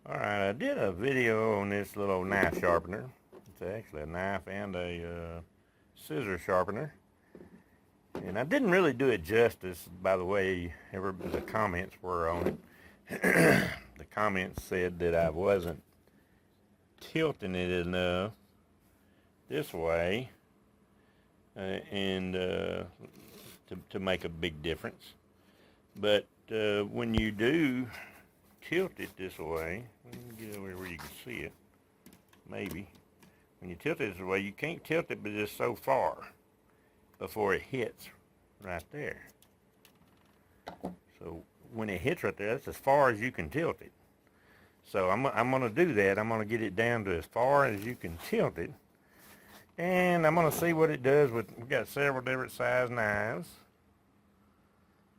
Alright, I did a video on this little knife sharpener. It's actually a knife and a scissor sharpener. And I didn't really do it justice by the way the comments were on it. The comments said that I wasn't tilting it enough this way to make a big difference. But when you do tilt it this way, let me get over where you can see it, maybe. When you tilt it this way, you can't tilt it but just so far before it hits right there. So when it hits right there, that's as far as you can tilt it. So I'm going to do that. I'm going to get it down to as far as you can tilt it. And I'm going to see what it does we've got several different size knives.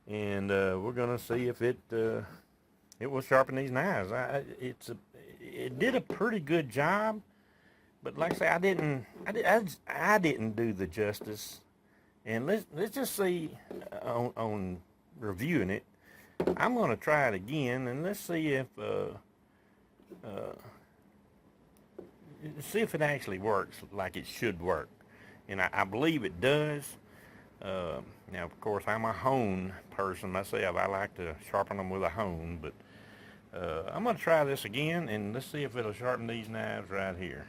And we're going to see if it will sharpen these knives. It did a pretty good job, but like I say, I didn't do the justice. And let's just see on reviewing it. I'm going to try it again, and let's see if it actually works like it should work. And I believe it does. Now, of course, I'm a hone person myself. I like to sharpen them with a hone, but I'm going to try this again, and let's see if it'll sharpen these knives right here.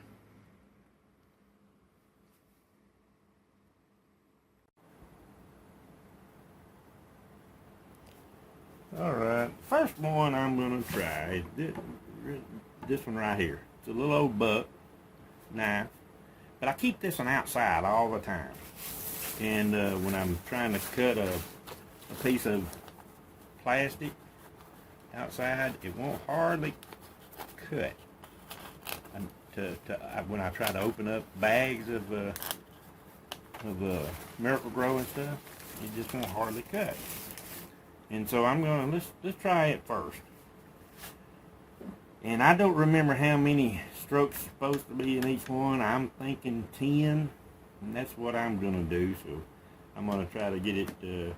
Alright, first one I'm going to try is this one right here. It's a little old buck knife, but I keep this one outside all the time. And when I'm trying to cut a piece of plastic outside, it won't hardly cut. When I try to open up bags of Miracle Grow and stuff, it just won't hardly cut. And so I'm gonna let's try it first. And I don't remember how many strokes supposed to be in each one. I'm thinking 10, and that's what I'm gonna do. So I'm gonna try to get it as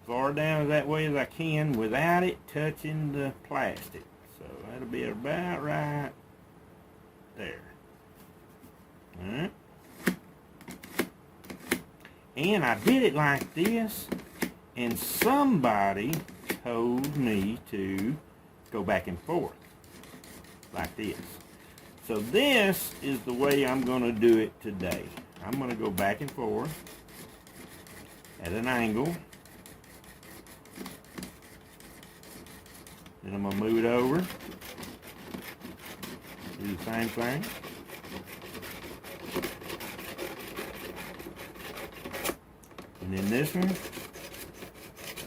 far down that way as I can without it touching the plastic. So that'll be about right there. Alright. And I did it like this, and somebody told me to go back and forth like this. So this is the way I'm going to do it today. I'm going to go back and forth at an angle. Then I'm going to move it over. Do the same thing. And then this one,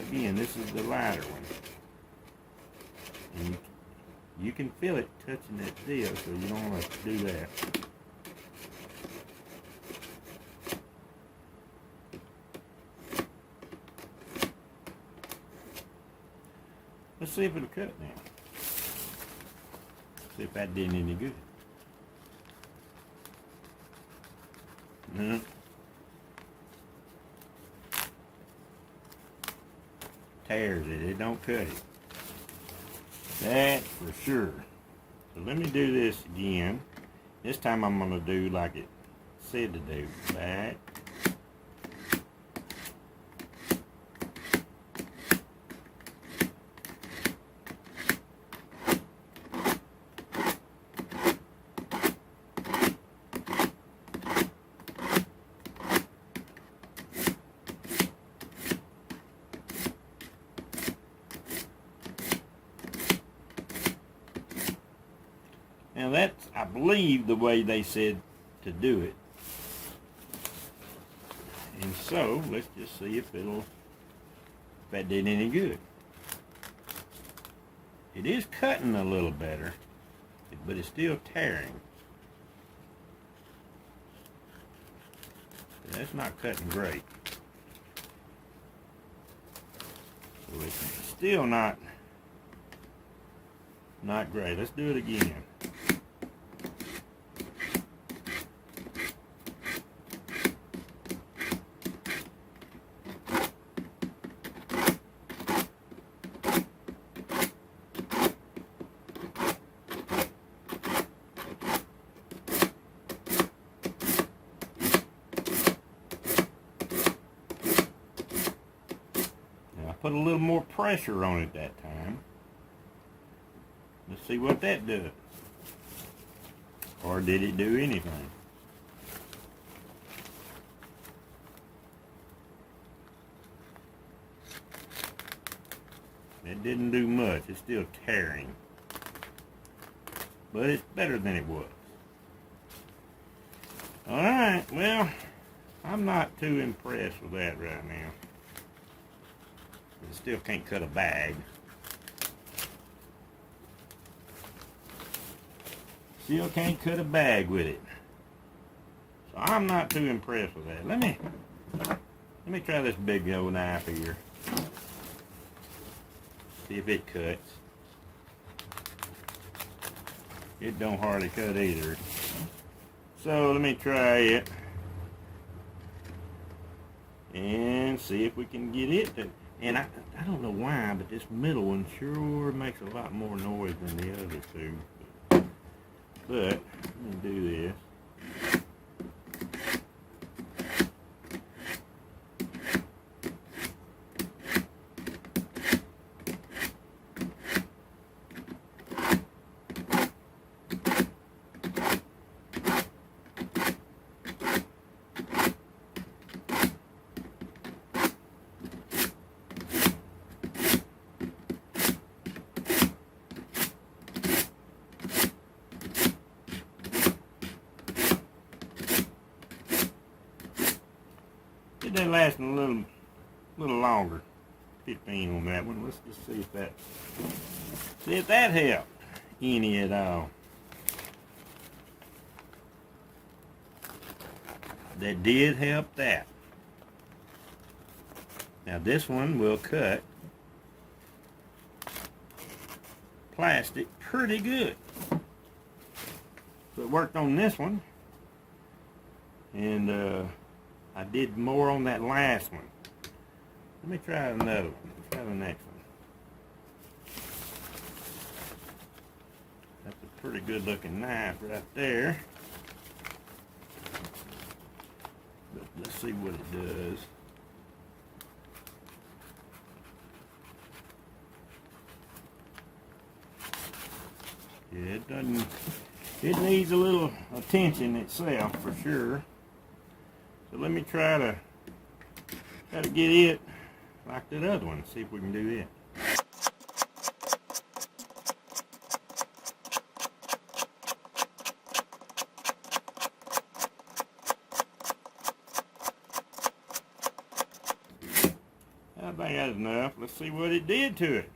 again, this is the lighter one. And you can feel it touching that deal, so you don't want to do that. Let's see if it'll cut now. See if that did any good. No. Tears it. It don't cut it. That's for sure. So let me do this again. This time I'm going to do like it said to do. Back. Now that's, I believe, the way they said to do it. And so, let's just see if that did any good. It is cutting a little better, but it's still tearing. That's not cutting great. So it's still not great. Let's do it again. put a little more pressure on it that time. Let's see what that does. Or did it do anything? It didn't do much. It's still tearing. But it's better than it was. Alright, well, I'm not too impressed with that right now. I still can't cut a bag. Still can't cut a bag with it. So I'm not too impressed with that. Let me try this big old knife here. See if it cuts. It don't hardly cut either. So let me try it and see if we can get it to, and I don't know why, but this middle one sure makes a lot more noise than the other two. But let me do this. It did last a little longer. 15 on that one. Let's just see if that helped any at all. That did help that. Now this one will cut plastic pretty good. So it worked on this one, and I did more on that last one. Let me try another one. Let's try the next one. That's a pretty good looking knife right there. But let's see what it does. Yeah, it doesn't. It needs a little attention itself for sure. So let me try to get it like that other one. See if we can do it. I think that's enough. Let's see what it did to it.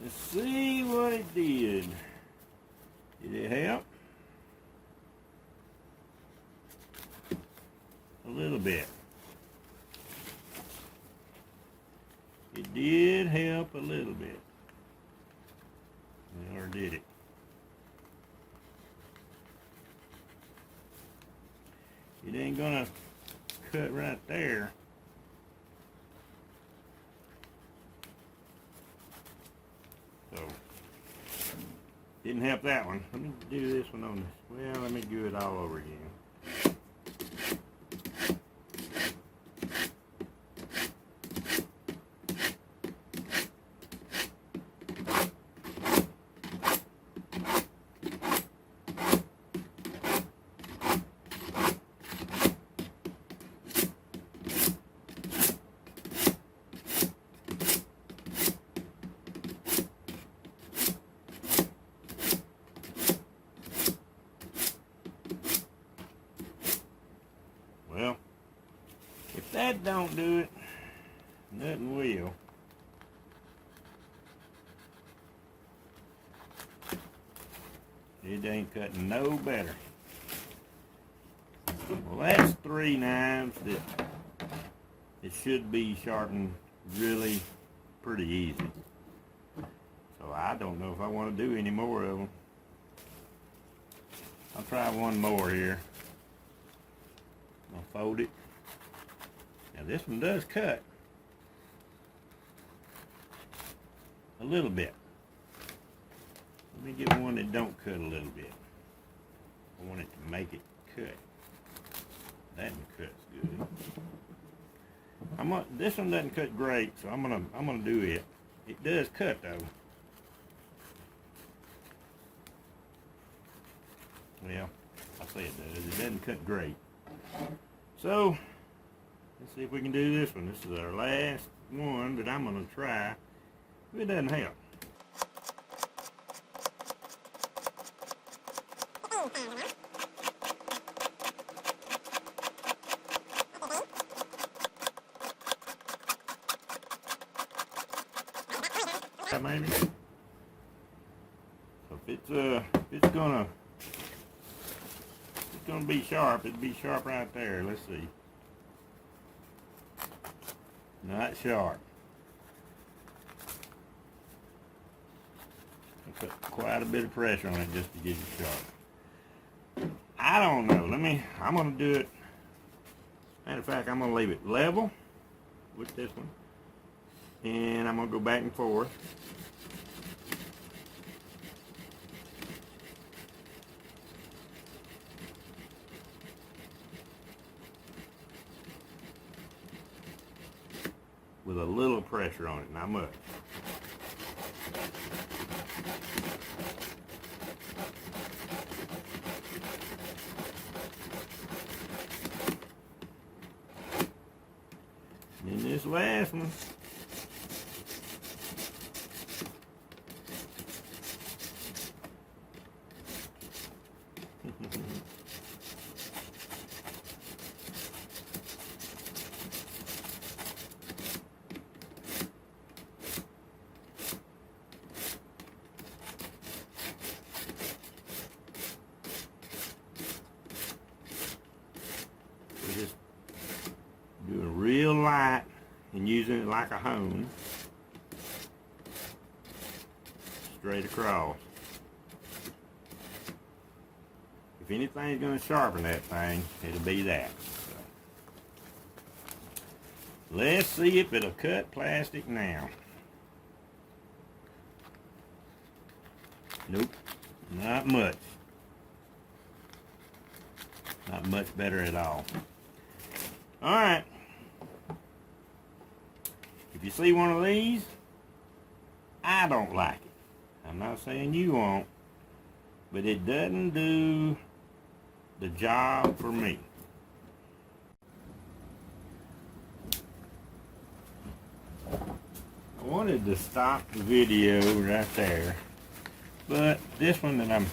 Let's see what it did. Did it help? A little bit. It did help a little bit. Or did it? It ain't gonna cut right there. So, didn't help that one. Let me do this one on this. Well, let me do it all over again. Well, if that don't do it, nothing will. It ain't cutting no better. Well, that's 3 knives that it should be sharpened really pretty easy. So I don't know if I want to do any more of them. I'll try one more here. I'll fold it. Now this one does cut a little bit. Let me get one that don't cut a little bit. I want it to make it cut. That one cuts good. This one doesn't cut great, so I'm gonna do it. It does cut though. Well, I say it does. It doesn't cut great. So let's see if we can do this one. This is our last one that I'm gonna try. If it doesn't help. Maybe. So if it's gonna be sharp, it'd be sharp right there. Let's see. Not sharp. I put quite a bit of pressure on it just to get it sharp. I don't know. I'm gonna do it. Matter of fact, I'm gonna leave it level with this one. And I'm going to go back and forth. With a little pressure on it, not much. And then this last one. We're just doing real light and using it like a hone straight across. If anything's going to sharpen that thing, it'll be that. So, let's see if it'll cut plastic now. Nope, not much. Not much better at all. Alright. If you see one of these, I don't like it. I'm not saying you won't, but it doesn't do the job for me. I wanted to stop the video right there, but this one that I'm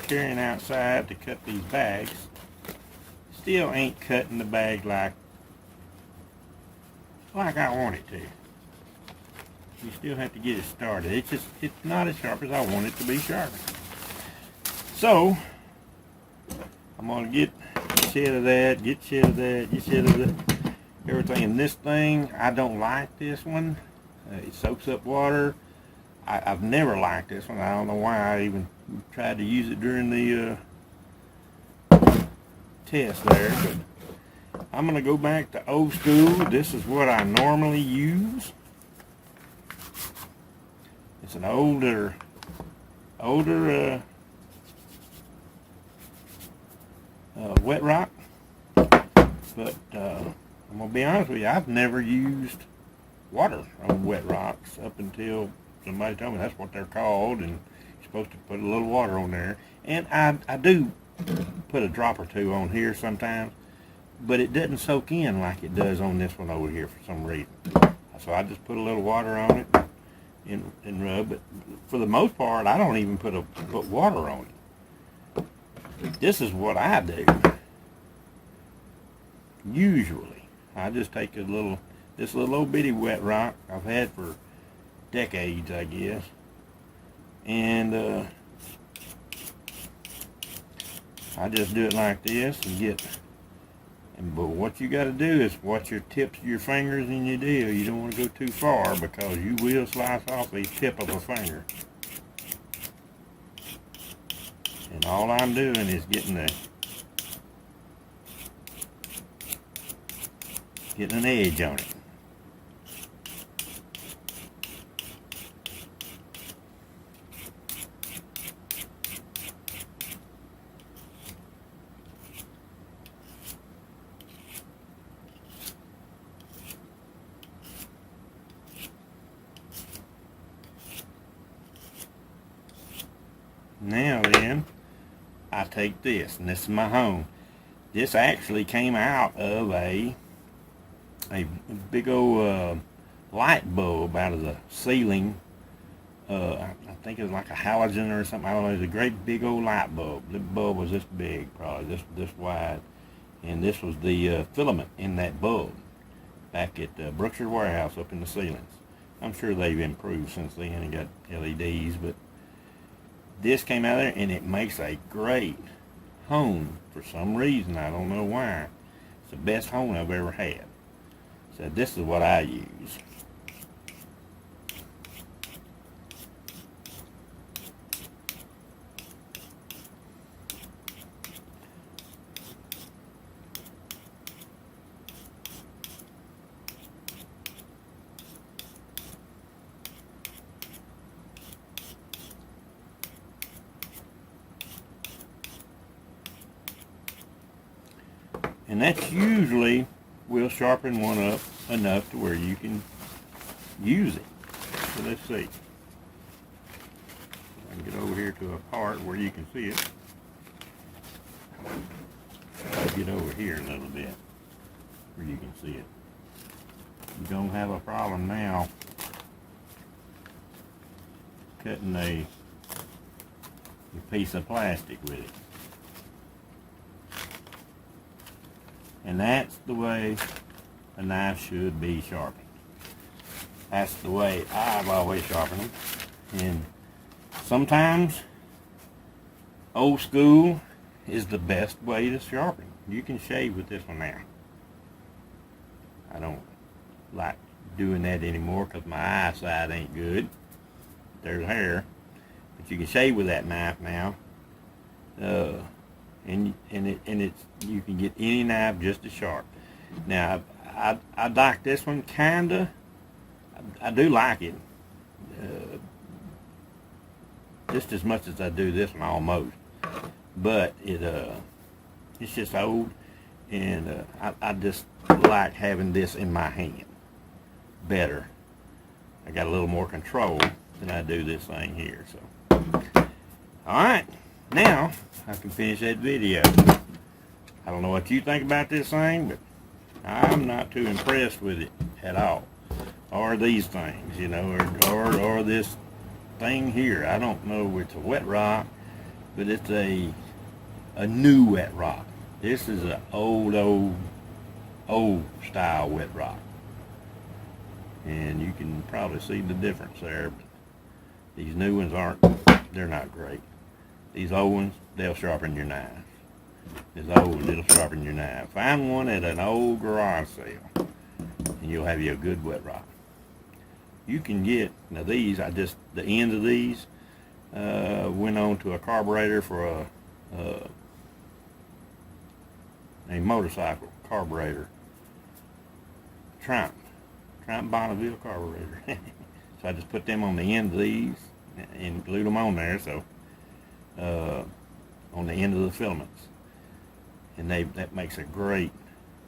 carrying outside to cut these bags still ain't cutting the bag like I want it to. You still have to get it started. It's not as sharp as I want it to be sharp. So I'm gonna get shed of that, get shed of that, get shed of that, everything. And this thing, I don't like this one. It soaks up water. I've never liked this one. I don't know why I even tried to use it during the test there. But I'm gonna go back to old school. This is what I normally use. It's an older wet rock, but I'm gonna be honest with you, I've never used water on wet rocks up until somebody told me that's what they're called, and you're supposed to put a little water on there. And I do put a drop or two on here sometimes, but it doesn't soak in like it does on this one over here for some reason. So I just put a little water on it and rub. But for the most part, I don't even put water on it. This is what I do. Usually, I just take this little old bitty wet rock I've had for decades, I guess, and I just do it like this and but what you got to do is watch your tips of your fingers in your deal. You don't want to go too far because you will slice off the tip of a finger. And all I'm doing is getting an edge on it. Now then, I take this, and this is my hone. This actually came out of a big old light bulb out of the ceiling. I think it was like a halogen or something. I don't know. It was a great big old light bulb. The bulb was this big, probably this wide, and this was the filament in that bulb back at Brookshire Warehouse up in the ceilings. I'm sure they've improved since then and got LEDs, but this came out of there, and it makes a great hone for some reason. I don't know why. It's the best hone I've ever had. So this is what I use. And that's usually will sharpen one up enough to where you can use it. So let's see. I can get over here to a part where you can see it. I'll get over here a little bit where you can see it. You don't have a problem now cutting a piece of plastic with it. And that's the way a knife should be sharpened. That's the way I've always sharpened them. And sometimes old school is the best way to sharpen. You can shave with this one now. I don't like doing that anymore because my eyesight ain't good. There's hair. But you can shave with that knife now. And it's you can get any knife just as sharp. Now I like this one kinda. I do like it just as much as I do this one almost. But it's just old, and I just like having this in my hand better. I got a little more control than I do this thing here. So all right, now I can finish that video. I don't know what you think about this thing, but I'm not too impressed with it at all. Or these things, you know, or this thing here. I don't know if it's a wet rock, but it's a new wet rock. This is an old style wet rock. And you can probably see the difference there. But these new ones they're not great. These old ones, they'll sharpen your knife. This old one, it'll sharpen your knife. Find one at an old garage sale, and you'll have you a good wet rock. You can get, now these, the ends of these went on to a carburetor for a motorcycle carburetor. Trump Bonneville carburetor. So I just put them on the end of these and glued them on there, so on the end of the filaments. And that makes a great,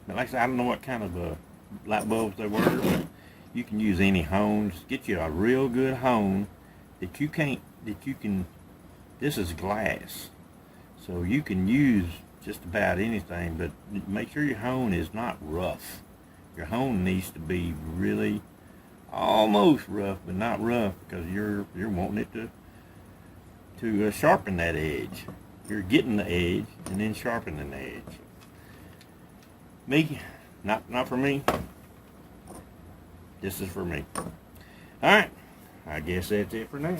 like I said, I don't know what kind of light bulbs they were, but you can use any hone. Just get you a real good hone that you can, this is glass, so you can use just about anything, but make sure your hone is not rough. Your hone needs to be really almost rough, but not rough, because you're wanting it to sharpen that edge. You're getting the edge and then sharpening the edge. Me, not for me. This is for me. All right, I guess that's it for now.